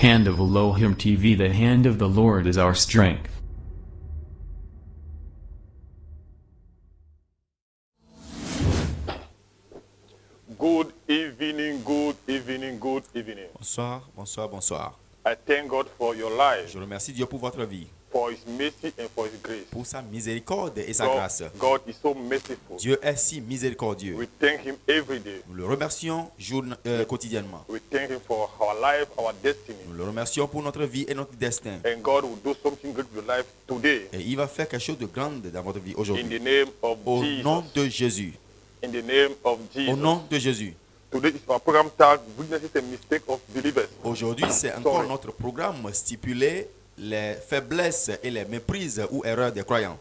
Hand of Elohim TV. The hand of the Lord is our strength. Good evening, good evening, good evening. Bonsoir, bonsoir, bonsoir. I thank God for your life, Je remercie Dieu pour votre vie, for His mercy and for His grace. pour sa miséricorde et sa God, grâce. God is so merciful. Dieu est si miséricordieux. We thank Him every day. Nous le remercions quotidiennement. We thank Him for our life, our destiny. Nous le remercions pour notre vie et notre destin. And God will do something great with your life today. Et il va faire quelque chose de grand dans votre vie In aujourd'hui. the name of Au nom Jesus. de Jésus. In the name of Au Jesus. nom de Jésus. Today is our program tag Weaknesses and Mistakes of Believers. Aujourd'hui, c'est encore Sorry. notre programme stipulé les faiblesses et les méprises ou erreurs des croyants.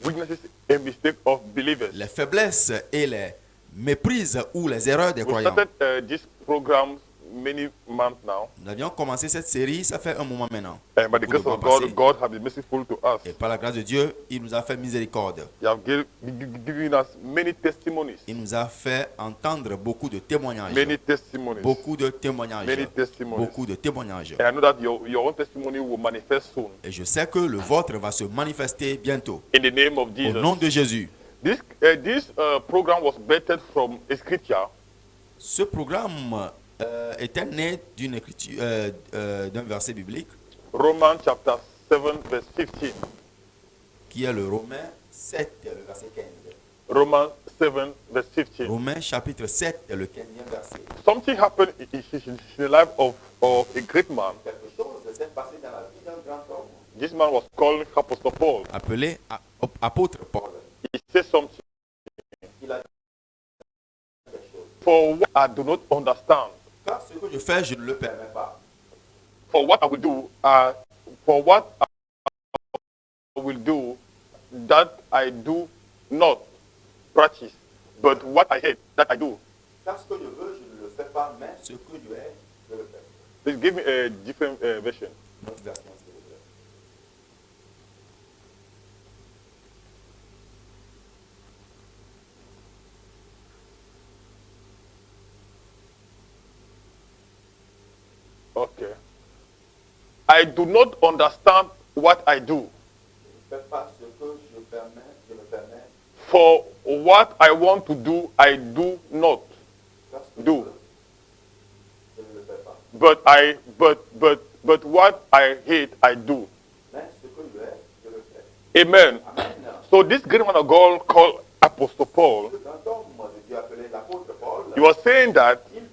Weaknesses and Mistakes of Believers. Les faiblesses et les méprises ou les erreurs des We croyants. started this program many months now. Nous avions commencé cette série, ça fait un moment maintenant. And by the Pour le grace of temps passé. God, God has been merciful to us. Et par la grâce de Dieu, il nous a fait miséricorde. He has given us many testimonies. Il nous a fait entendre beaucoup de témoignages. Many testimonies. Beaucoup de témoignages. Many testimonies. Beaucoup de témoignages. And I know that your own testimony will manifest soon. Et je sais que le vôtre va se manifester bientôt. In the name of Au Jesus. nom de Jésus. This program was bettered from a scripture. Ce programme était né d'une écriture, d'un verset biblique Romans chapter 7 verse 15. qui est le Romains 7, le verset 15. Romans 7 verse 15. Romains chapitre 7, le 15e verset. Something happened in the life of a great man. Quelque chose s'est passé dans la vie d'un grand homme This man was called Apostle Paul. appelé apôtre Paul. He said something. Il a dit quelque chose. For what I do not understand. Car ce que je fais, je ne le permets pas. For what I will do, for what I will do, that I do not practice, but what I hate, that I do. Car ce que je veux, je ne le fais pas, mais ce que je hais, je le fais. Please give me a different version. Notre version, s'il vous plaît. Okay. I do not understand what I do. Je ne fais pas ce que je me permets. For what I want to do, I do not Car ce que do. je ne le fais pas. But what I hate, I do. Mais ce que je hais, je le fais. Amen. Amen. So this great man of God called Apostle Paul, Le grand homme de Dieu appelé l'apôtre Paul, he was saying that il dit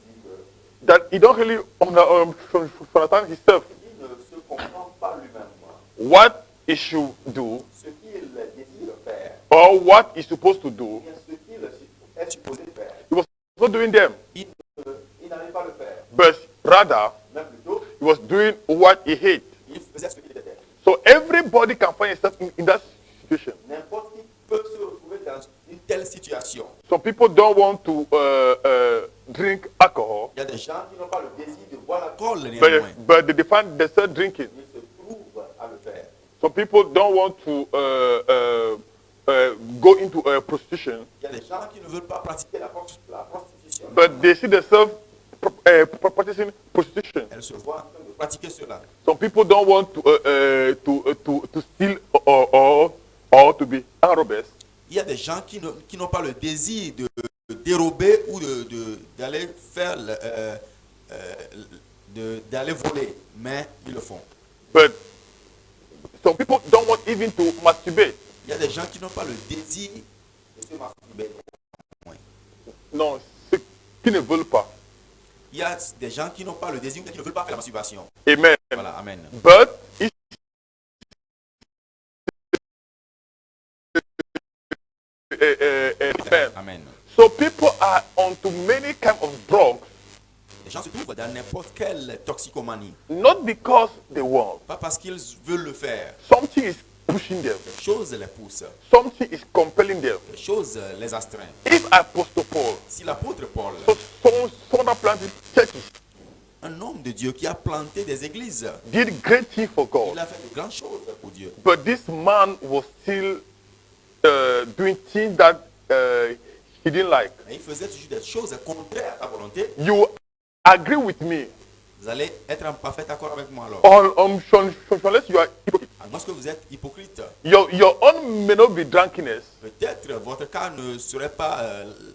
que he don't really understand himself. il ne se comprend pas lui-même What he should do ce qu'il désire faire, or what he's supposed to do. bien ce qu'il est supposé faire. He was not doing them, Il n'allait pas le faire, but rather mais plutôt, he was doing what he hated. il faisait ce qu'il était. So everybody can find himself in that situation. N'importe qui peut se retrouver dans une telle situation. Some people don't want to drink alcohol, Il y a des gens qui n'ont pas le désir de boire l'alcool néanmoins. but they find themselves drinking. Ils se trouvent à le faire. Some people don't want to go into prostitution, Il y a des gens qui ne veulent pas pratiquer la prostitution. but they see themselves practicing prostitution. Elles se voient en train de pratiquer cela. Some people don't want to steal or to be robbers. Il y a des gens qui n'ont pas le désir de dérober ou d'aller faire d'aller voler, mais ils le font. But some people don't want even to masturbate. Il y a des gens qui n'ont pas le désir de se masturber. Non, ceux qui ne veulent pas. Il y a des gens qui n'ont pas le désir ou qui ne veulent pas faire la masturbation. Amen. Voilà, amen. But it's amen. Amen. So people are onto many kind of drugs, Les gens se trouvent dans n'importe quelle toxicomanie. not because they want. Pas parce qu'ils veulent le faire. Something is pushing them. Quelque chose les pousse. Something is compelling them. Quelque chose les astreint. If Apostle Paul, Si l'apôtre Paul, someone that planted churches, un homme de Dieu qui a planté des églises, did great things for il God, a fait de grandes choses pour Dieu. but this man was still doing things that he didn't like. Mais il faisait toujours des choses contraires à sa volonté. You agree with me Vous allez être en parfait accord avec moi alors. Unless you are hypocrite. À moins que vous êtes hypocrite. Your own may not be drunkenness. Peut-être votre cas ne serait pas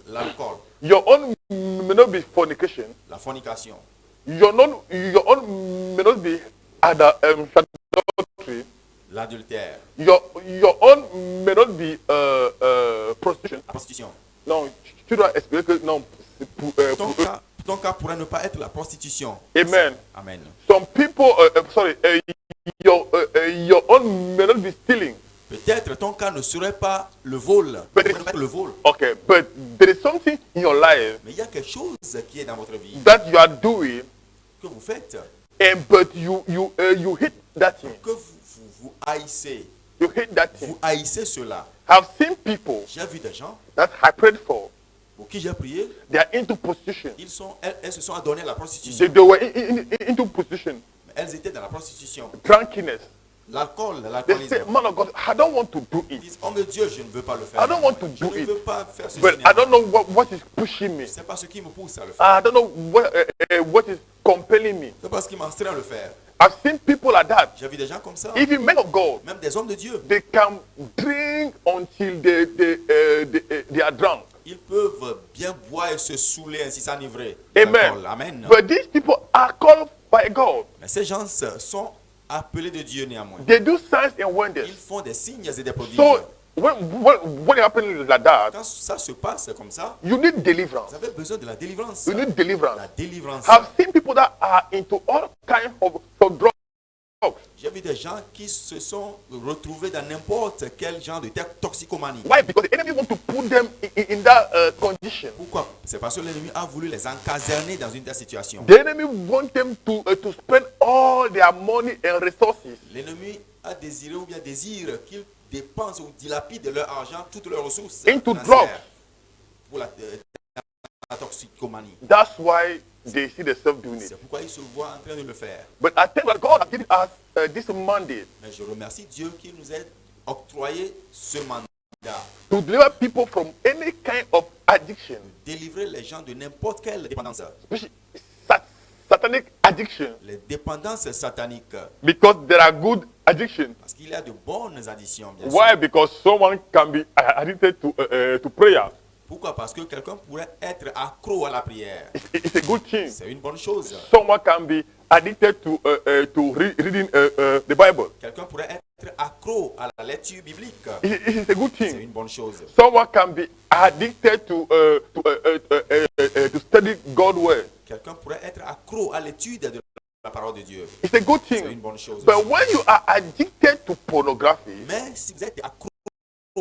l'alcool, Your own may not be fornication. la fornication. Your own may not be adultery. L'adultère, Your own may not be prostitution. la prostitution. Non, tu dois expliquer que non. Ton cas pourrait ne pas être la prostitution. Amen. Amen. Some people, your own may not be stealing. Peut-être ton cas ne serait pas le vol. But Pourrait ne pas être le vol. Okay, but there is something in your life Mais il y a quelque chose qui est dans votre vie that you are doing, que vous faites, but you hate that thing. que vous haïssez. You hate that thing. Vous haïssez cela. I've seen people J'ai vu des gens that I prayed for. pour qui j'ai prié, They are into prostitution. elles se sont adonnées à la prostitution. They were into prostitution, Mais elles étaient dans la prostitution. drunkenness. L'alcool, They l'alcoolisme. say, man of God, I don't want to do Ils it, disent, oh mon Dieu, je ne veux pas le faire. I don't want to Je do ne it. veux pas faire ceci. but I don't know what is pushing me. Je ne sais pas ce qui me pousse à le faire. I don't know what is compelling me. C'est pas ce qui m'entraîne à le faire. I've seen people like that. J'ai vu des gens comme ça. Even men of God, Même des hommes de Dieu. they can drink until they are drunk. Ils peuvent bien boire et se saouler ainsi s'enivrer. Amen. L'alcool. Amen. But these people are called by God. Mais ces gens sont appelés de Dieu néanmoins. They do signs and wonders. Ils font des signes et des prodiges. So when it happens like that, Quand ça se passe comme ça, you need deliverance. vous avez besoin de la délivrance. You need deliverance. La délivrance. I've seen people that are into all kinds of drugs. J'ai vu des gens qui se sont retrouvés dans n'importe quel genre de toxicomanie. Why? Because the enemy want to put them in that condition. Pourquoi? C'est parce que l'ennemi a voulu les encaserner dans une telle situation. The enemy want them to spend all their money and resources L'ennemi a désiré ou bien désire qu'ils dépensent ou dilapident leur argent, toutes leurs ressources into financières drugs. pour la toxicomanie. That's why they see themselves doing it. C'est pourquoi ils se voient en train de le faire. But I thank that God has given us this mandate Mais je remercie Dieu qui nous a octroyé ce mandat. to deliver people from any kind of addiction, Délivrer les gens de n'importe quelle dépendance. especially satanic addiction, Les dépendances sataniques. because there are good addictions. Parce qu'il y a de bonnes additions, bien Why? sûr. Because someone can be addicted to prayer. Pourquoi? Parce que quelqu'un pourrait être accro à la prière. It's a good thing. C'est une bonne chose. Someone can be addicted to reading the Bible. Quelqu'un pourrait être accro à la lecture biblique. It's a good C'est thing. une bonne chose. Someone can be addicted to study God's word. Quelqu'un pourrait être accro à l'étude de la parole de Dieu. It's a good C'est une thing. bonne chose. But when you are addicted to pornography, Mais si vous êtes accro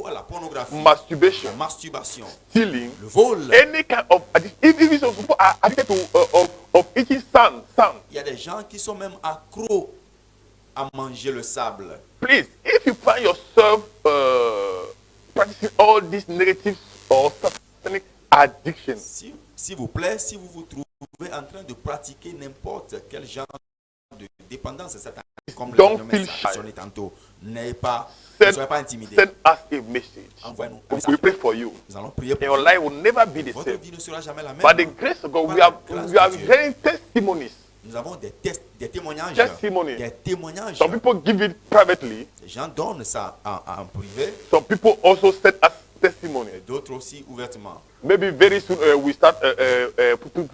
à la pornographie, masturbation, la masturbation, stealing, le vol, any kind of addiction, even some people are addicted to of eating sand. il y a des gens qui sont même accros à manger le sable. Please, if you find yourself practicing all these negative or satanic addictions, S'il vous plaît, si vous vous trouvez en train de pratiquer n'importe quel genre de dépendance satanique, comme Don't le feel mentionné tantôt, ne send, soyez pas intimidé. send us a message. Envoyez-nous un We message. pray for you. Nous allons prier And pour your vous. life will never be the Votre same. vie ne sera jamais la même. By the grace of God, Par we la are grâce we are de Dieu. hearing testimonies. Nous avons des témoignages. Testimony. Des témoignages. Some people give it privately. Les gens donnent ça en privé Some people also send us testimony. et d'autres aussi ouvertement. Maybe very soon we start put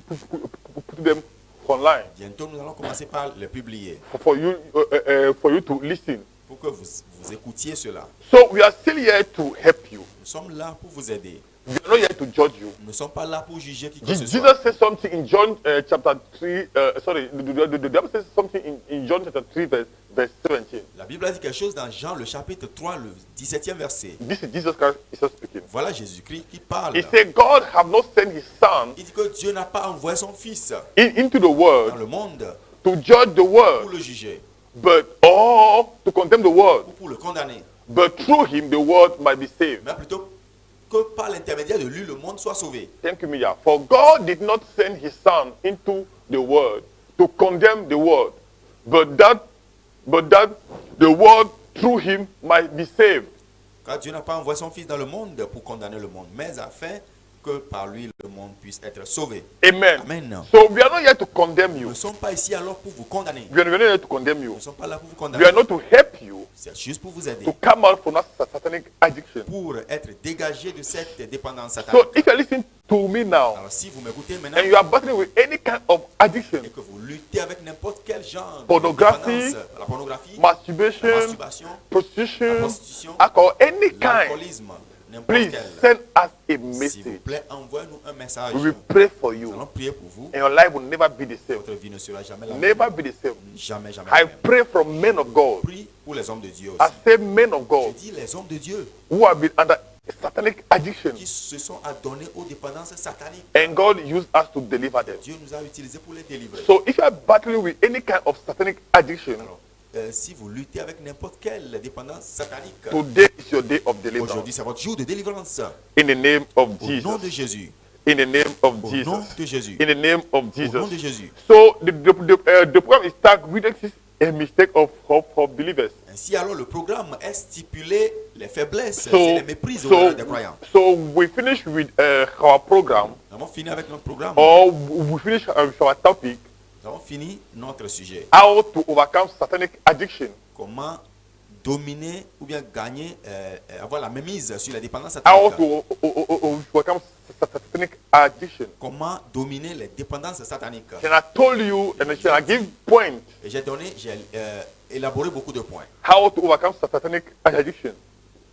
them online Bientôt, nous allons commencer par les publier for you to listen. pour que vous écoutiez cela. So we are still here to help you. Nous sommes là pour vous aider. We are not here to judge you. Nous ne sommes pas là pour juger qui que ce Jesus soit. said something in John chapter 3. Sorry, the Bible says something in John chapter 3 verse 17. La Bible a dit quelque chose dans Jean, le chapitre 3, le 17e verset. This is Jesus Christ is speaking. Voilà Jésus-Christ qui parle. He said, God have not sent his son Il dit que Dieu n'a pas envoyé son Fils into the dans world le monde to judge the pour world, le juger but or to condemn the world, ou pour le condamner, but through him the world might be saved. mais plutôt que par l'intermédiaire de lui, le monde soit sauvé. Thank you, Mia. For God did not send his son into the world to condemn the world, but that the world through him might be saved. Car Dieu n'a pas envoyé son Fils dans le monde pour condamner le monde, mais afin que par lui le monde puisse être sauvé. Amen. Amen. So we are not here to condemn Nous you. ne sommes pas ici alors pour vous condamner. We are not here to condemn Nous you. ne sommes pas là pour vous We condamner. are not to help you C'est juste pour vous aider. to come out from that satanic addiction. Pour être dégagé de cette dépendance So satanique. if you are listening to me now Alors si vous m'écoutez maintenant and you are battling with any kind of addiction, et que vous luttez avec n'importe quel genre de Pornographie, dépendance, la pornographie, la masturbation, masturbation, la prostitution, prostitution, alcohol, any kind, l'alcoolisme, n'importe please quel. send us a S'il vous message. plaît, envoyez-nous un message. We will pray for Nous you. allons prier pour vous. And your life will never be the same. Votre vie ne sera jamais la même. Never be the same. Jamais, jamais. I la même. pray from men of God. Prie pour les hommes de Dieu I aussi. say men of Je God dis les hommes de Dieu who have been under satanic addiction. qui se sont adonnés aux dépendances sataniques. And God used us to deliver them. Dieu nous a utilisés pour les délivrer. So if you are battling with any kind of satanic addiction, Alors, si vous luttez avec n'importe quelle dépendance satanique, today is your day of deliverance. aujourd'hui c'est votre jour de délivrance. In the name of Au nom de Jesus. Jésus. In the name of Au nom Jesus. de Jésus. In the name of Au nom de Jesus. Jésus. So the program is tagged weaknesses and mistake of believers. Ainsi alors le programme est stipulé les faiblesses So, et les méprises au valeurs des croyants. so we finish with our program, Nous avons fini avec notre programme. or we finish with our topic, Nous avons fini notre sujet. how to overcome satanic addiction. Comment dominer ou bien gagner, avoir la mainmise sur la dépendance How satanique. to overcome satanic addiction. Comment dominer les dépendances sataniques. And I told you, and I give points, Et j'ai élaboré beaucoup de points how to overcome satanic addiction.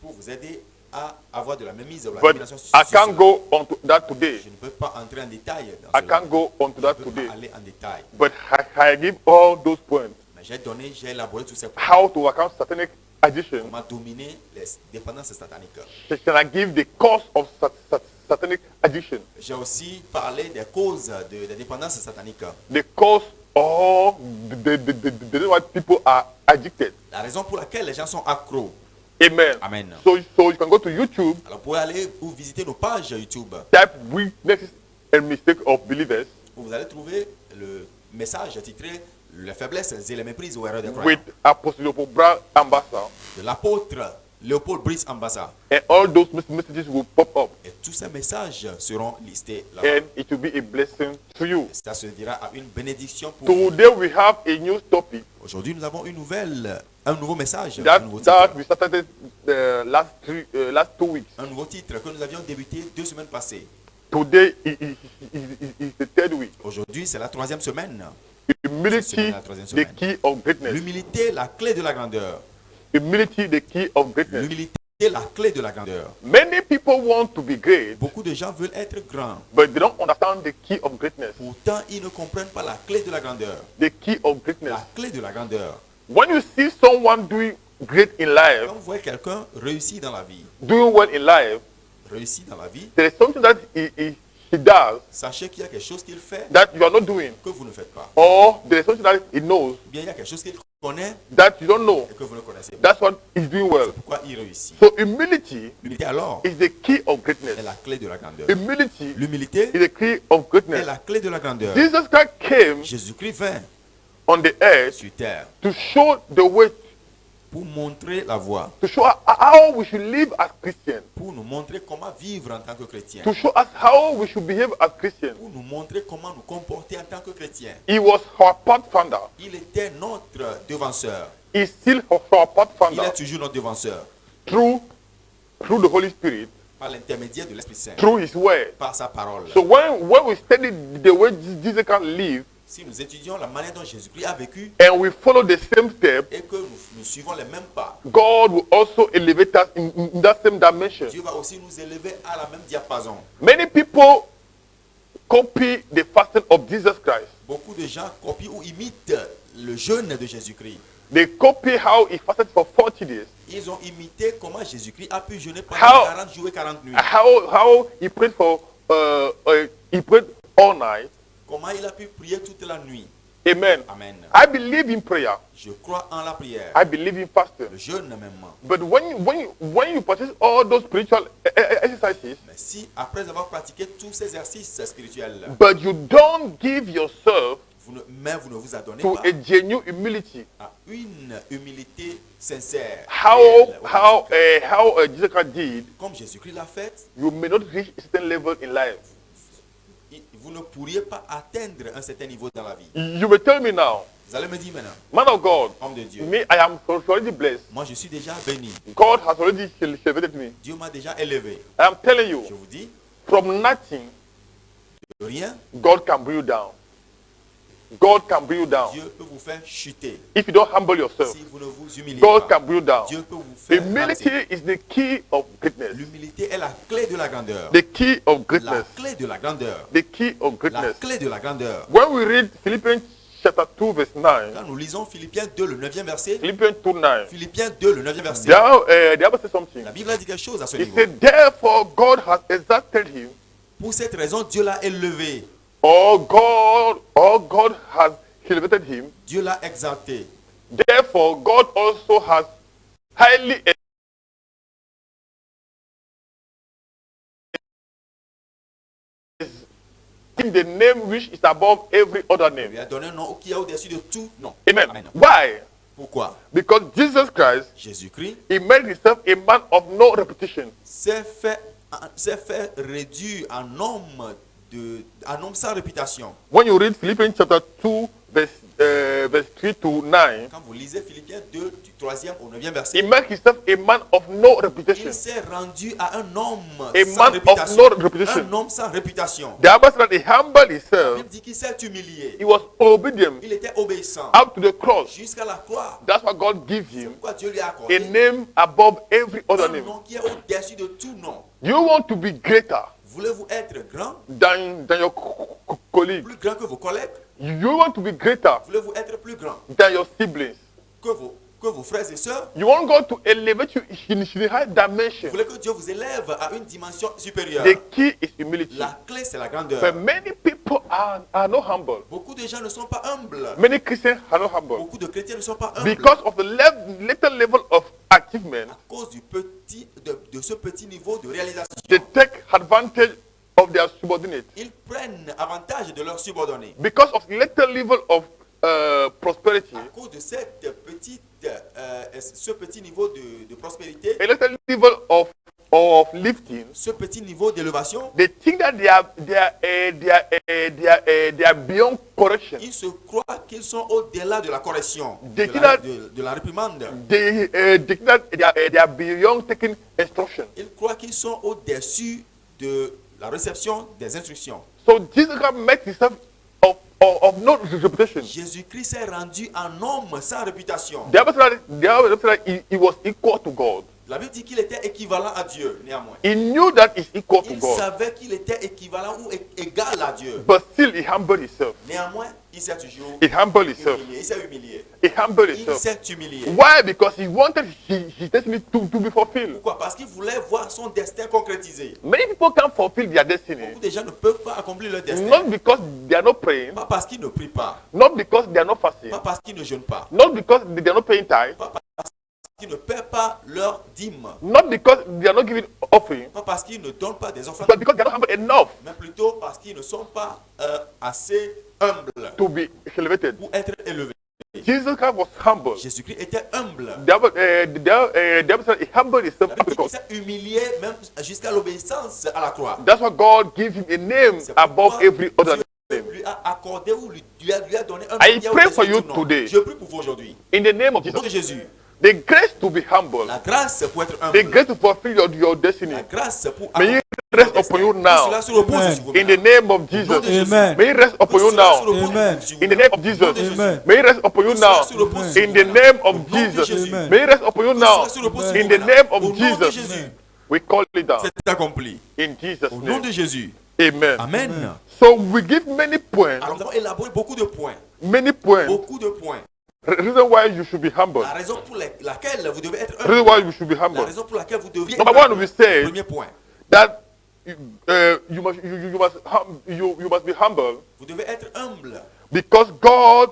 pour vous aider à avoir de la mainmise ou la But domination sur I can't cela. go on to that today. Je ne peux pas entrer en détail dans I cela. can't go on to Je that ne peux today. pas aller en détail. But I give all those points. Mais j'ai élaboré tous ces points. How to overcome satanic addiction. Comment dominer les dépendances sataniques. Can I give the cause of satanic addiction? J'ai aussi parlé des causes des dépendances sataniques. The cause or the reason why people are addicted. La raison pour laquelle les gens sont accros. Amen. Amen. So you can go to YouTube, Alors, vous pouvez aller ou visiter nos pages YouTube type weaknesses and mistake of believers où vous allez trouver le message titré Les faiblesses et les méprises aux erreurs des croyants with Apostle Brown Ambassador, de l'apôtre Léopold Brice Ambassa. and all those messages will pop up, Et tous ces messages seront listés là-bas. and it will be a blessing to you. Et ça se dira à une bénédiction pour vous. Today we have a new topic Aujourd'hui, nous avons un nouveau message, un nouveau that titre. we started last 2 weeks. Un nouveau titre que nous avions débuté 2 semaines passées. Today is the third week. Aujourd'hui, c'est la 3e semaine. Humility, the key of greatness. L'humilité, la clé de la grandeur. Humility, the key of greatness. L'humilité, la clé de la grandeur. Many people want to be great, Beaucoup de gens veulent être grands. but they don't understand the key of greatness. Pourtant, ils ne comprennent pas la clé de la grandeur. The key of greatness. La clé de la grandeur. When you see someone doing great in life, Quand vous voyez quelqu'un réussir dans la vie, doing well in life, there is something that he does sachez qu'il y a quelque chose qu'il fait that you are not doing, que vous ne faites pas. or there is something that he knows Ou bien il y a quelque chose qu'il connaît that you don't know. et que vous ne connaissez pas. That's what he's doing well. Pourquoi il réussit? So humility L'humilité alors is the key of est greatness. la clé de la grandeur. Humility L'humilité is the key of est greatness. la clé de la grandeur. Jesus Christ came Jésus-Christ vint on the earth sur terre to show the way, pour montrer la voie, to show how we should live as Christians, pour nous montrer comment vivre en tant que chrétien, to show us how we should behave as Christians. pour nous montrer comment nous comporter en tant que chrétien. He was our pathfinder. Il était notre devanceur. He's still our Il pathfinder est toujours notre devanceur through the Holy Spirit, par l'intermédiaire de l'Esprit Saint, through His word. par sa parole. So when we study the way Jesus can live, Si nous étudions la manière dont Jésus-Christ a vécu and we follow the same step, et que nous suivons les mêmes pas, God will also elevate us in that same dimension. Dieu va aussi nous élever à la même diapason. Many people copy the fasting of Jesus Christ. Beaucoup de gens copient ou imitent le jeûne de Jésus-Christ. They copy how he fasted for 40 days, Ils ont imité comment Jésus-Christ a pu jeûner pendant How- 40 jours et 40 nuits. how he prayed he prayed all night. Comment il a pu prier toute la nuit. Amen. Amen. I believe in prayer. Je crois en la prière. I believe in fasting. Le jeûne même. But when you practice all those spiritual exercises, Mais si, après avoir pratiqué tous ces exercices spirituels, but you don't give yourself mais vous ne vous adonnez to pas a genuine humility. à une humilité sincère. How réelle, how authentique. Jesus Christ did, Comme Jésus-Christ l'a fait, you may not reach a certain level in life. vous ne pourriez pas atteindre un certain niveau dans la vie. You will tell me now, Vous allez me dire maintenant, man of God, homme de Dieu, me, I am already blessed. moi je suis déjà béni. God has already elevated me. Dieu m'a déjà élevé. I am telling you, Je vous dis, from nothing, de rien, God can bring you down. God can bring you down. Dieu peut vous faire chuter. If you don't humble yourself, Si vous ne vous humiliez God pas, can bring you down. Dieu peut vous faire Humility raser. is the key of greatness. L'humilité est la clé de la grandeur. The key of La greatness. clé de la grandeur. The key of La greatness. clé de la grandeur. When we read Philippians chapter 2 verse 9, Quand nous lisons Philippiens 2, le 9e verset, Philippians 2 9, Philippiens 2, le 9e verset, the Bible says something. la Bible a dit quelque chose à ce It niveau. said, therefore God has exalted him. Pour cette raison, Dieu l'a élevé. Or God has elevated him. Dieu l'a exalté. Therefore God also has highly in the name which is above every other Il name. lui a donné un nom qui est au-dessus de tout nom. Amen. Amen. Why? Pourquoi? Because Jesus Christ, Jésus-Christ he made himself a man of no repetition. s'est fait réduire en homme sans réputation. When you read Philippians chapter 2 verse 3 to 9, Quand vous lisez Philippiens 2, du 3e au 9e he verset, made himself a man of no reputation. il s'est rendu à un homme A sans man of réputation. no reputation. Un homme sans réputation. The Bible said that he humbled La himself. Bible dit qu'il s'est humilié. He was obedient Il était obéissant up to the cross. jusqu'à la croix. That's why God gave C'est him pourquoi Dieu lui a a accordé name above every other un name. nom qui est au-dessus de tout nom. You want to be greater Voulez-vous être grand, than your colleague. plus grand que vos collègues? You want to be greater Voulez-vous être plus grand than your siblings. que vos frères et sœurs? You want God to elevate you in a high Vous dimension. voulez que Dieu vous élève à une dimension supérieure? The key is humility. La clé, c'est la grandeur. But many people are not humble. Beaucoup de gens ne sont pas humbles. Many Christians are not humble Beaucoup de chrétiens ne sont pas humbles because of the little level of achievement. à cause de ce petit niveau de réalisation. They take advantage of their subordinates Ils prennent avantage de leurs subordonnés. because of little level of prosperity. À cause de ce petit niveau de prospérité, A little level of lifting. ce petit niveau d'élévation, They think that they are beyond correction. ils se croient qu'ils sont au-delà de la correction, They de think la, that- de la réprimande. They think that they are beyond taking instruction. Ils croient qu'ils sont au-dessus de la réception des instructions. So Jesus Christ made himself of no reputation. Jésus-Christ s'est rendu un homme sans réputation. The Bible said that he was equal to God. La Bible dit qu'il était équivalent à Dieu, néanmoins. He knew that he's equal to Il God, savait qu'il était équivalent ou égal à Dieu. but still he humbled himself. Néanmoins, il s'est toujours He humbled himself. humilié. Il s'est humilié. He humbled Il himself. s'est humilié. Why? Because he wanted his destiny to be fulfilled. Pourquoi? Parce qu'il voulait voir son destin concrétisé. Many people can't fulfill their destiny, Beaucoup de gens ne peuvent pas accomplir leur destin. not because they are not praying, Pas parce qu'ils ne prient pas. not because they are not fasting, Pas parce qu'ils ne jeûnent pas. not because they are not paying tithe, Pas parce qu'ils ne paient pas leur dîme. not because they are not giving offering, Pas parce qu'ils ne donnent pas des offrandes. but because they are not humble enough Mais plutôt parce qu'ils ne sont pas assez humbles to be elevated. pour être élevés. Jesus Christ was humble. Jésus-Christ était humble. The Bible said he humbled himself La up to Bible dit the qu'il cross. s'est humilié même jusqu'à l'obéissance à la croix. That's why God gave him a name C'est above pourquoi every other Dieu name. lui a accordé ou lui a donné un I nom qui est pray au-dessus for de you tout nom. today. Je prie pour vous aujourd'hui. In the name of Au nom de Jesus, Jésus. the grace to be humble, La grâce pour être the humble. grace to fulfill your destiny, La grâce pour may it accomplir rest votre upon you destin. now. Que cela se repose Amen. sur vous In the maintenant. name of Au nom de Jesus, Jésus. Amen. may it rest upon Que you cela se now. repose Amen. sur vous In the name of Jesus, Amen. may it rest upon you Que cela now. se repose sur In vous the maintenant. name Au of nom de Jesus, Jésus. Amen. may it rest upon you Que now. cela se repose sur In vous the maintenant. name of Au nom de Jesus, Jésus. we call it down. C'est accompli. In Jesus' Au nom name, de Jésus. Amen. Amen. So we give many points, Alors nous avons élaboré beaucoup de points. many points. Beaucoup de points. Reason why you should be humble. La raison pour laquelle vous devez être Reason humble. why you should be La humble. raison pour laquelle vous deviez Number être one, humble. we said Premier point. that you must be humble Vous devez être humble. because God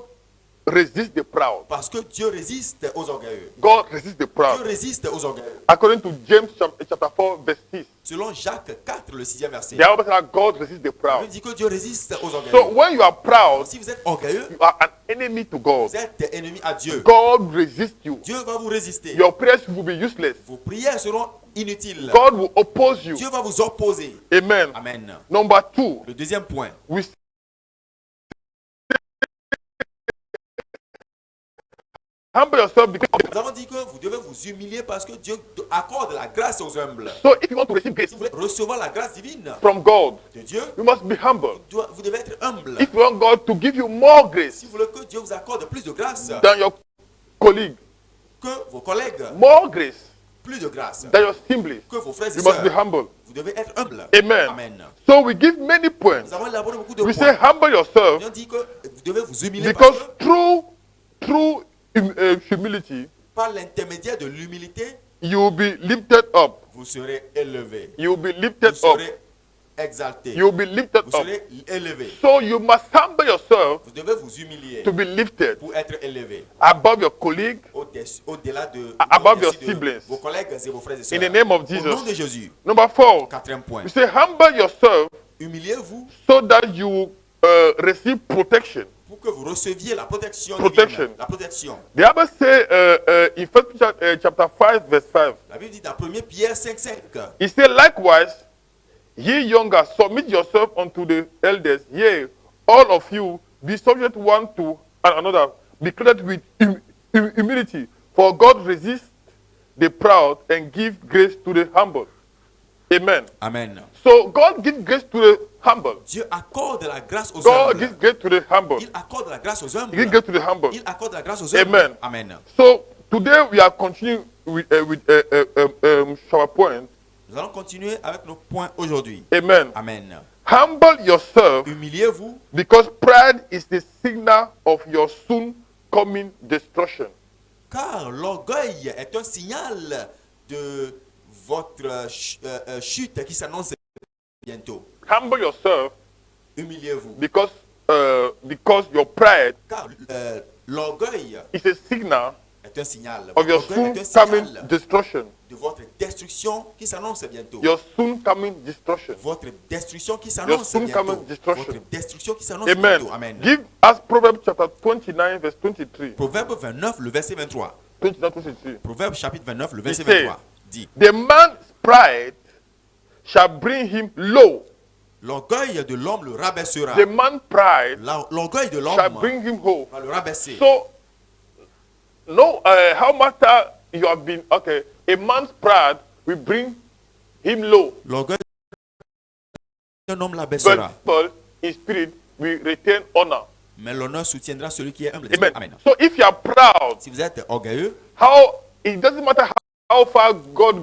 resists the proud. Parce que Dieu résiste aux orgueilleux. God resists the Dieu proud. résiste aux orgueilleux. According to James chapter 4, verse 6, Selon Jacques 4, le 6e verset, the Bible says that God resists the il proud. dit que Dieu résiste aux So orgueilleux. when you are proud, Si vous êtes orgueilleux, you are an enemy to God. vous êtes ennemi à Dieu. God resists you. Dieu va vous résister. Your prayers will be useless. Vos prières seront inutiles. God will oppose you. Dieu va vous opposer. Amen. Amen. Number 2, Le deuxième point. we humble yourself because Nous avons dit que vous devez vous humilier parce que Dieu accorde la grâce aux humbles. so if you want to receive grace Si vous voulez recevoir la grâce divine from God, de Dieu, you must be humble. vous devez être humble. If you want God to give you more grace Si vous voulez que Dieu vous accorde plus de grâce than your colleague, que vos collègues, more grace plus de grâce than your siblings, que vos frères et you must be sœurs, humble. vous devez être humble. Amen. Amen. So we give many points. Nous avons élaboré beaucoup de We say points. humble yourself On dit que vous devez vous humilier parce because que through humility, par l'intermédiaire de l'humilité, you will be lifted up. vous serez élevé. You will be Vous lifted up. serez exalté. You will be lifted Vous up. serez élevé. So you must humble yourself Vous devez vous humilier to be lifted pour être élevé above your colleague au-delà de Above your au-dessus de siblings. vos collègues et vos frères et in sœurs. the name of Au nom de Jesus. Jésus. Number 4, Quatrième point. we say humble yourself Humiliez-vous so that you receive protection. pour que vous receviez la protection Protection. divine. La protection. The Bible say in 1 Peter chapter 5 verse 5, La Bible dit dans 1 Pierre 5:5. it said likewise, ye younger, submit yourself unto the elders, yea, all of you, be subject one to another, be clothed with humility, for God resists the proud and give grace to the humble. Amen. Amen. So God gives grace to the humble. Dieu accorde la grâce aux God gives humbles. grace to the humble. Il accorde la grâce aux He gives humbles. grace to the humble. Il accorde la grâce aux humbles. Amen. Amen. So today we are continuing with our point. Nous allons continuer avec nos points aujourd'hui. Amen. Amen. Humble yourself Humiliez-vous because pride is the signal of your soon coming destruction. car l'orgueil est un signal de votre chute qui s'annonce bientôt. Humble yourself Humiliez-vous because your pride car l'orgueil is a signal est un signal. of your Votre soon orgueil est un coming signal destruction. de votre destruction qui s'annonce bientôt. Your soon coming destruction. Votre destruction qui Your s'annonce soon bientôt. coming destruction. Votre destruction qui s'annonce Amen. bientôt. Amen. Give us Proverbs chapter 29 verse 23. Proverbe 29, le verset 23. 29, 23. Proverbe chapitre 29, le verset says, 23 dit: The man's pride shall bring him low. l'orgueil de l'homme le rabaissera. The man's pride L'orgueil de l'homme shall bring him low. va le rabaisser. So, no, how much you have been, okay, a man's pride will bring him low. L'orgueil d'un homme l'abaissera. But in spirit will retain honor. Mais l'honneur soutiendra celui qui est humble. Amen. Amen. So if you are proud, Si vous êtes orgueilleux, it doesn't matter how far God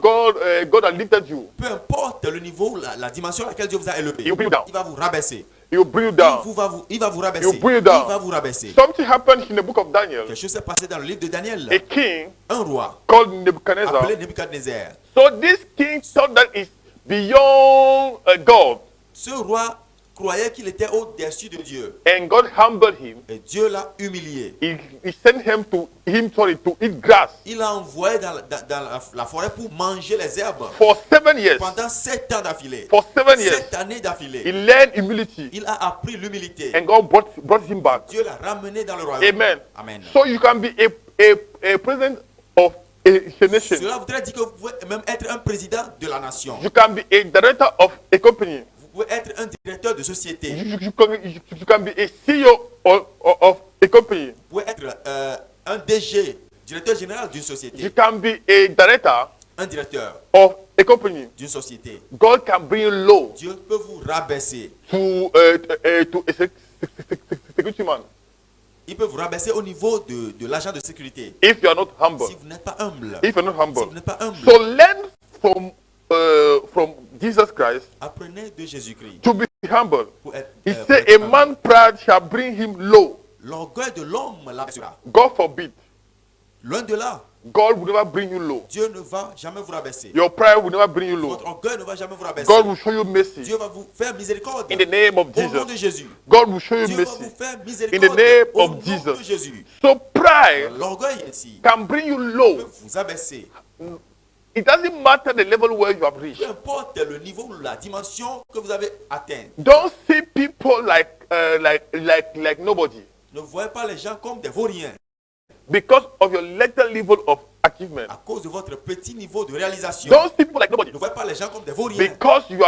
has lifted you. peu importe le niveau, la dimension à laquelle Dieu vous a élevé, He will bring you down. il va vous rabaisser. He will bring you down. Il va vous rabaisser. He will bring you Il down. va vous rabaisser. Something happened in the book of Daniel. Quelque chose s'est passé dans le livre de Daniel. A king Un roi called Nebuchadnezzar. appelé Nebuchadnezzar. So this king thought that it's beyond God, Ce roi croyait qu'il était au-dessus de Dieu. and God humbled him. Et Dieu l'a humilié. He sent him to eat grass Il l'a envoyé dans la forêt pour manger les herbes for 7 years. pendant 7 ans d'affilée. For 7 years, 7 années d'affilée. he learned humility, Il a appris l'humilité. and God brought him back. Dieu l'a ramené dans le royaume. Amen. Amen. So you can be a president of a nation. Cela voudrait dire que vous pouvez même être un président de la nation. You can be a director of a company. Vous pouvez être un directeur de société. You can be a CEO of a company. Vous pouvez être un DG, directeur général d'une You société. can be a director Un directeur of a company. d'une société. God can bring you low Dieu peut vous rabaisser. to a security man Il peut vous rabaisser au niveau de l'agent de sécurité. if you are not humble. Si vous n'êtes pas humble. If you're not Si humble. vous n'êtes pas humble. So learn from Jesus Christ Apprenez de Jésus-Christ. to be humble. Pour être, He pour said, être a humble. man's pride shall bring him low. L'orgueil de l'homme l'abaissera. God forbid. Loin de là. God will never bring you low. Dieu ne va jamais vous rabaisser. Your pride will never bring you low. Votre orgueil ne va jamais vous rabaisser. God will show you mercy. Dieu va vous faire miséricorde. In the name of Au nom de Jesus. Jésus. God will show you Dieu va mercy. vous faire In the miséricorde. name Au of nom de Jesus. Jésus. So pride L'orgueil ici can bring you peut low. vous abaisser. It doesn't matter the level where you have Peu reached. importe le niveau ou la dimension que vous avez atteint. Don't see people like nobody Ne voyez pas les gens comme des vauriens because of your little level of achievement. à cause de votre petit niveau de réalisation. Don't see people like nobody Ne voyez pas les gens comme des vauriens because you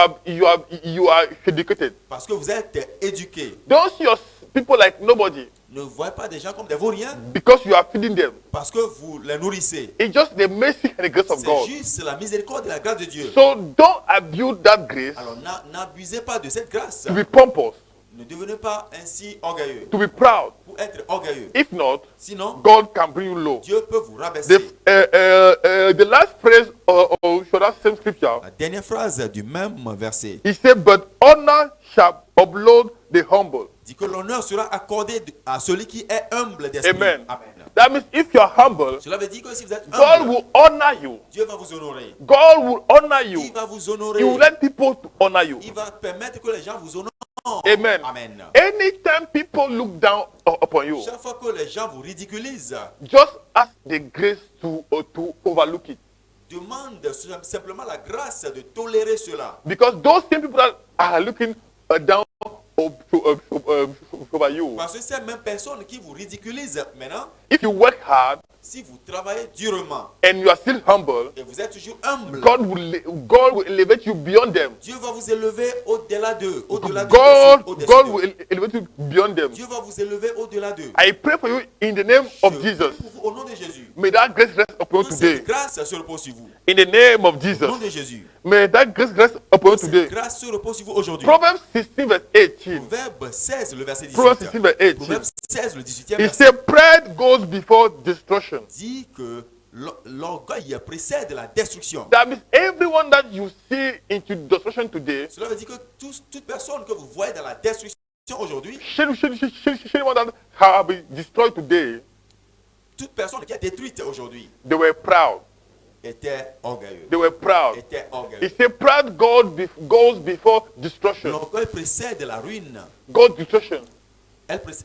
are educated. parce que vous êtes éduqués. Don't see people like nobody Ne voyez pas des gens comme des vauriens because you are feeding them. parce que vous les nourrissez. It's just the mercy and the grace of C'est God. juste la miséricorde et la grâce de Dieu. So don't abuse that grace Alors n'abusez pas de cette grâce. to be pompous, Ne devenez pas ainsi orgueilleux. to be proud. Pour être orgueilleux. If not, Sinon, God can bring you low. Dieu peut vous rabaisser. The last phrase of that same scripture, La dernière phrase du même verset he said, "But honor shall upload the humble." dit que l'honneur sera accordé à celui qui est humble d'esprit. Amen. Amen. That means if you are humble, Cela veut dire que si vous êtes God humble, will honor you. Dieu va vous honorer. God will honor you. Il va vous He honorer. will let people to honor you. Il va permettre que les gens vous honorent. Amen. Amen. Anytime people look down upon you, Chaque fois que les gens vous ridiculisent, just ask the grace to overlook it. demande simplement la grâce de tolérer cela. Because those same people that are looking down over you, Parce que ces mêmes personnes qui vous ridiculisent maintenant, if you work hard si vous travaillez durement and you are still humble, et vous êtes toujours humble, God will elevate you beyond them. Dieu va vous élever au-delà d'eux, au-delà d'eux, God au-dessus d'eux. will elevate you beyond them. Dieu va vous élever au-delà d'eux. I pray for you in the name Je of prie Jesus. pour vous au nom de Jésus. May that grace rest upon you Que today. cette grâce se repose sur vous. In the name of Au nom Jesus. de Jésus. May that grace rest upon you Cette today. grâce se repose sur vous aujourd'hui. Proverbs 16 verse 18. Proverbe 16, le verset 18. Proverbs 16 verse 18. Proverbe 16, le 18e It verset says pride goes before destruction. dit que l'orgueil précède la destruction. That means everyone that you see into destruction today, Cela veut dire que toute personne que vous voyez dans la destruction aujourd'hui, anyone that have been destroyed today, toute personne qui est détruite aujourd'hui they were proud. était orgueilleuse. They were proud. Était It orgueilleuse. says pride goes before destruction. L'orgueil précède la ruine. God's destruction.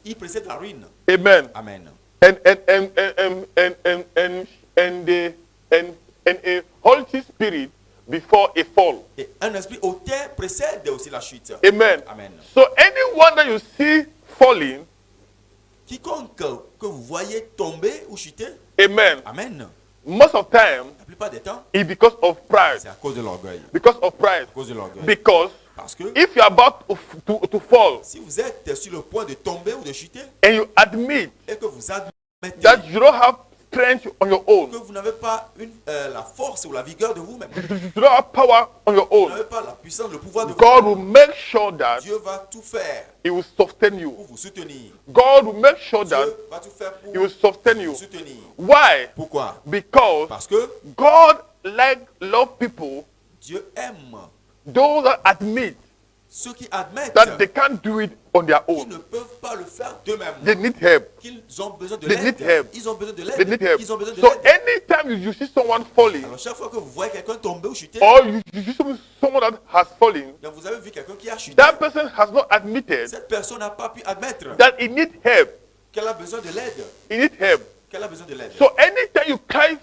Il précède la ruine. Amen. Amen. And a Holy Spirit before a fall. Et un esprit hautain précède aussi la chute. Amen. Amen. So anyone that you see falling, Quiconque que vous voyez tomber ou chuter, amen. amen. Most of time, La plupart des temps, it's because of pride. c'est à cause de l'orgueil. Because of pride. À cause de l'orgueil. Because Parce que if you're about to fall si vous êtes sur le point de tomber ou de chuter and you admit et que vous admettez that you don't have strength on your que own, vous n'avez pas la force ou la vigueur de vous-même, you don't have power on your vous own, n'avez pas la puissance, le pouvoir de vous, God will make sure that Dieu va tout faire He will sustain you. pour vous soutenir. God will make sure that Dieu va tout faire pour He will sustain vous you. soutenir. Why? Pourquoi? Because Parce que God love people, Dieu aime those that admit ceux qui admettent that they can't do it on their qu'ils own. ne peuvent pas le faire d'eux-mêmes, They need help. qu'ils ont besoin de They need l'aide. help. Ils ont besoin de They need l'aide. help. Ils ont besoin de So l'aide. anytime you see someone falling, Alors chaque fois que vous voyez quelqu'un tomber ou chuter, or you see someone that has fallen, donc vous avez vu quelqu'un qui a chuté, that person has not admitted cette personne n'a pas pu admettre that he needs help. qu'elle a besoin de l'aide. He needs help. Qu'elle a besoin de l'aide. So anytime you cry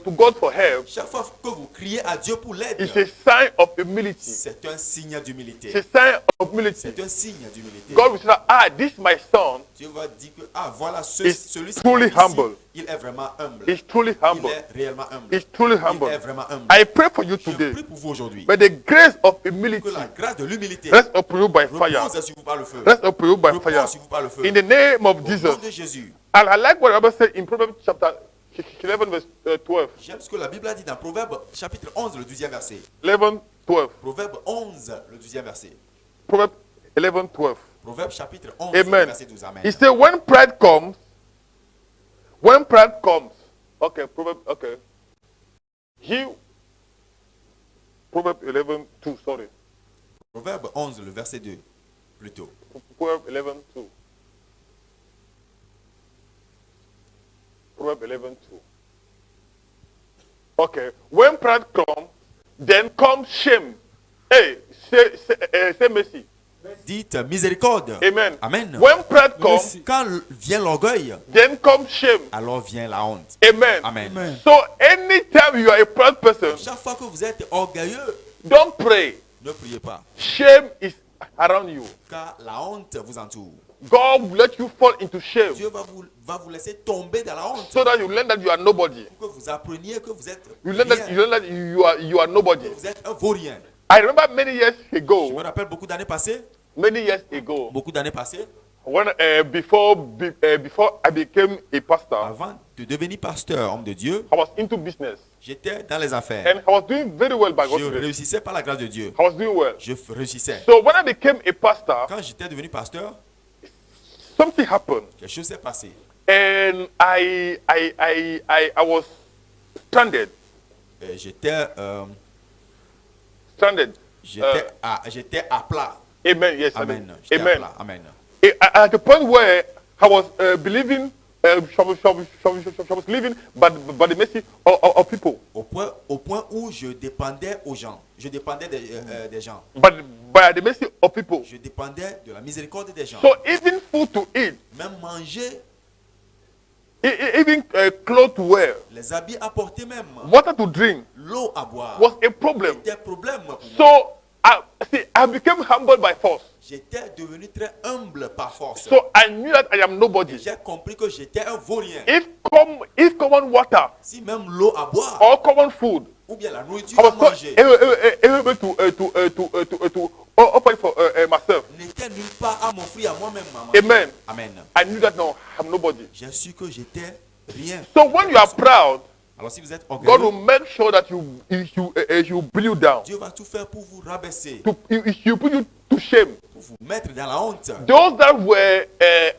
to God for help, Chaque fois que vous criez à Dieu pour l'aide, it's a sign of humility. c'est un signe d'humilité. It's a sign of humility. C'est un signe d'humilité. God will say, this my son Dieu va dire que voilà is celui-ci truly ici, humble. il est vraiment humble. is truly Il humble. est réellement humble. Is truly Il humble. est vraiment humble. I pray for you Je today. prie pour vous aujourd'hui May the grace of que humility la grâce de l'humilité rest upon you by fire. repose sur vous par le feu. Rest upon you by fire. Repose sur vous par le feu. In the name of Au nom Jesus. de Jésus. And I like what the Bible said in Proverbs chapter 11 verse 12. J'aime ce que la Bible a dit dans Proverbe chapitre 11, le 12e verset. 11, 12. Proverbe 11, le 12e verset. Proverbs 11, 12. Proverbe chapitre 11, Amen. verset 12. Amen. He said, when pride comes, okay, Proverbs, okay. Proverbs 11, 2, sorry. Proverbe 11, le verset 2, plutôt. Proverbs 11, 2. Proverbs 11:2. Okay. When pride comes, then comes shame. Hey, say mercy. Dites miséricorde. Amen. Amen. When pride comes, Quand vient l'orgueil, then comes shame. alors vient la honte. Amen. Amen. So anytime you are a proud person, Chaque fois que vous êtes orgueilleux, don't pray. ne priez pas, Shame is around you. car la honte vous entoure. God will let you fall into shame Dieu va vous laisser tomber dans la honte so that you learn that you are nobody. pour que vous appreniez que vous êtes You learn that, rien, you learn that you are nobody. vous êtes un vaurien. I remember many years Je ago, me rappelle beaucoup d'années passées, when before I became a pastor, avant de devenir pasteur, homme de Dieu, I was into business j'étais dans les affaires. and I was doing very well by Je God's grace. réussissais par la grâce de Dieu. I was doing well. Je réussissais. So when I became a pastor, Quand j'étais devenu pasteur, something happened, quelque chose s'est passé. and I was stranded. Stranded. J'étais à plat. Amen. Yes. Amen. J'étais à Amen. plat. Amen. At the point where I was believing, I was living by the mercy of people. Au point où je dépendais aux gens. Je dépendais des gens. But by the mercy of people. Je dépendais de la miséricorde des gens. So even food to eat, Même manger, even clothes to wear, les habits à porter même, water to drink l'eau à boire, was a problem. c'était un problème pour moi. So I became humble by force. J'étais devenu très humble par force. So I knew that I am nobody. J'ai compris que j'étais un vaurien. If common water Si même l'eau à boire or common food, ou bien la nourriture I à was not manger able to offer it for myself. n'était nulle part à m'offrir à moi-même. Amen. Amen. I knew that no, I'm nobody. J'ai su que j'étais rien. So when you are proud, Alors si vous êtes God orgueilleux, will make sure that you bring you down, Dieu va tout faire pour vous rabaisser, you put you to shame. pour vous mettre dans la honte. Those that were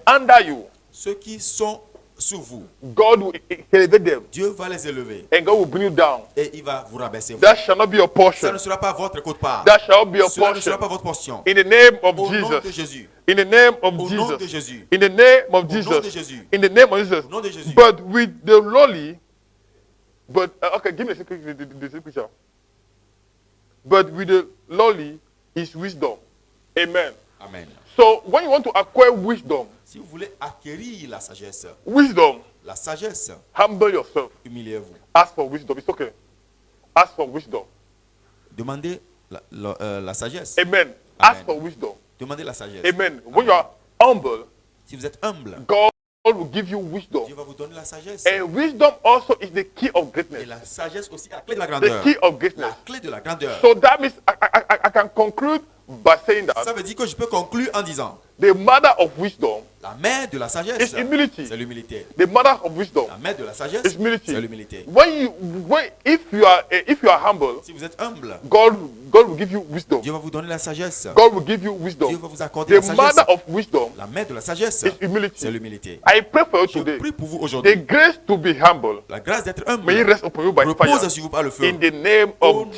under you, Ceux qui sont sous vous, God will elevate them, Dieu va les élever and God will bring you down. et il va vous rabaisser. That shall not be your Ça portion. ne sera pas votre quote-part. That shall not be your Cela ne sera pas portion. votre portion. In the name of Au nom de Jesus. Jésus. In the name of Au nom de Jesus. Jésus. In the name of Au nom de Jesus. Jésus. In the name of Jesus. Au nom de Jésus. But with the lowly, okay, give me the scripture. But with the lowly is wisdom. Amen. Amen. So when you want to acquire wisdom, Si vous voulez acquérir la sagesse, humble yourself. humiliez-vous. Ask for wisdom. It's okay. Ask for wisdom. Demandez la sagesse. Amen. Amen. Ask for wisdom. Demandez la sagesse. Amen. When you are humble, Si vous êtes humble, God will give you wisdom. Dieu va vous donner la sagesse. And wisdom also is the key of Et greatness. la sagesse aussi est la clé de la The grandeur. key of greatness. La clé de la grandeur. So that means I can conclude by saying Ça that veut dire que je peux conclure en disant, the mother of wisdom la mère de la sagesse, is humility. c'est l'humilité. The mother of wisdom La mère de la sagesse, is humility. c'est l'humilité. If you are humble, Si vous êtes humble, God will give you wisdom. Dieu va vous donner la sagesse. God will give you Dieu wisdom. va vous accorder The la sagesse. mother of wisdom La mère de la sagesse, is humility. c'est l'humilité. I pray for you Je today. prie pour vous The aujourd'hui. grace to be humble La grâce d'être may it humble rest upon you by repose fire. sur vous par le feu. In the name Au of nom de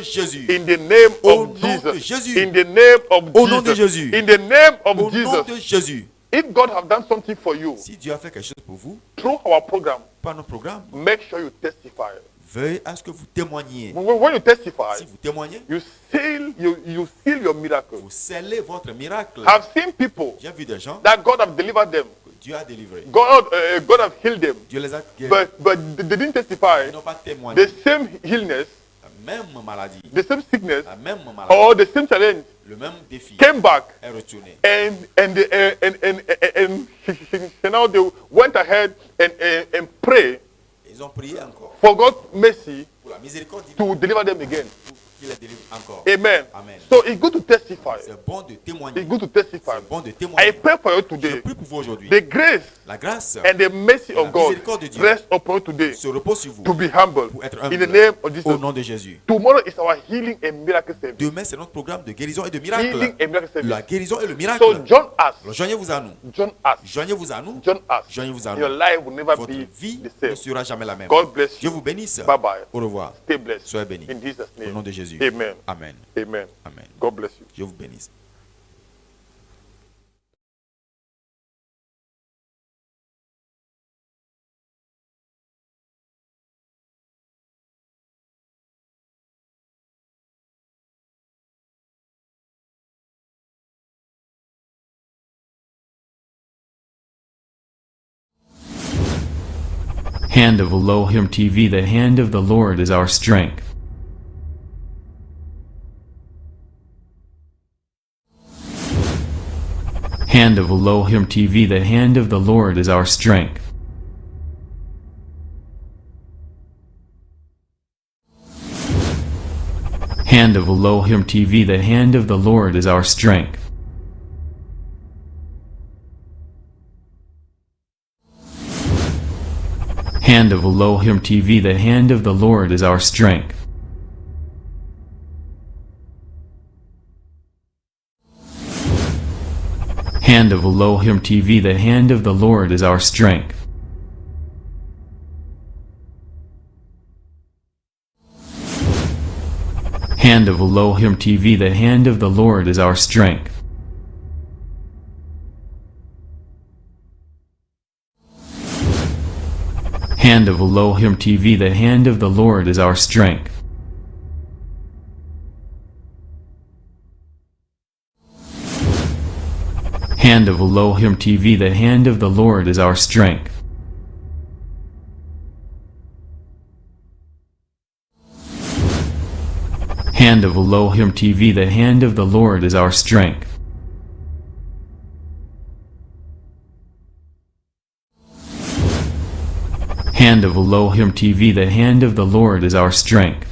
Jesus. Jésus. In the name Au of nom de Jesus. Jésus. In the name of Au nom de Jesus. Jésus. In the name Au of nom de Jesus. Jésus. If God have done something for you Si Dieu a fait quelque chose pour vous, through our program, par nos programmes, make sure you testify. veuillez à ce que vous témoigniez. When you testify, Si vous témoignez, you seal your miracle. vous scellez votre miracle. I've seen people J'ai vu des gens that God have delivered them. que Dieu a délivrés. God have healed them. Dieu les a guéris. But they didn't testify Ils n'ont pas témoigné. the same illness, La même maladie, the same sickness, la même maladie, or the same challenge le même défi came back, est retourné. and now they went ahead and pray Ils ont prié encore for God's mercy pour la miséricorde divine to deliver them again. pour qu'il les délivre encore. Amen. Amen. So it's good to testify. C'est bon de témoigner. It's good to testify. C'est bon de I témoigner. pray for you Je today. prie pour vous aujourd'hui. The grace La grâce and the mercy la of God miséricorde de Dieu rest upon you today se repose sur vous to be humble. pour être In the humble. name of Au Jesus. nom de Jésus. Tomorrow is our healing and miracle service. Demain, c'est notre programme de guérison et de Healing miracle. and miracle service. La guérison et le So miracle. join us. Alors, joignez-vous à nous. Join us. Joignez-vous à nous. Join us. Joignez-vous à Your nous. life will never Votre be vie the ne same. sera jamais la même. God bless Dieu you. vous bénisse. Bye bye. Au revoir. Stay blessed. Soyez bénis. In Jesus' Au nom name. de Jésus. Amen. Amen. Amen. Amen. God bless you. Dieu vous bénisse. Hand of Elohim TV. The hand of the Lord is our strength. Hand of Elohim TV. The hand of the Lord is our strength. Hand of Elohim TV. The hand of the Lord is our strength. Hand of Elohim TV. The hand of the Lord is our strength. Hand of Elohim TV. The hand of the Lord is our strength. Hand of Elohim TV. The hand of the Lord is our strength. Hand of Elohim TV. The hand of the Lord is our strength. Hand of Elohim TV. The hand of the Lord is our strength. Hand of Elohim TV. The hand of the Lord is our strength. Hand of Elohim TV. The hand of the Lord is our strength.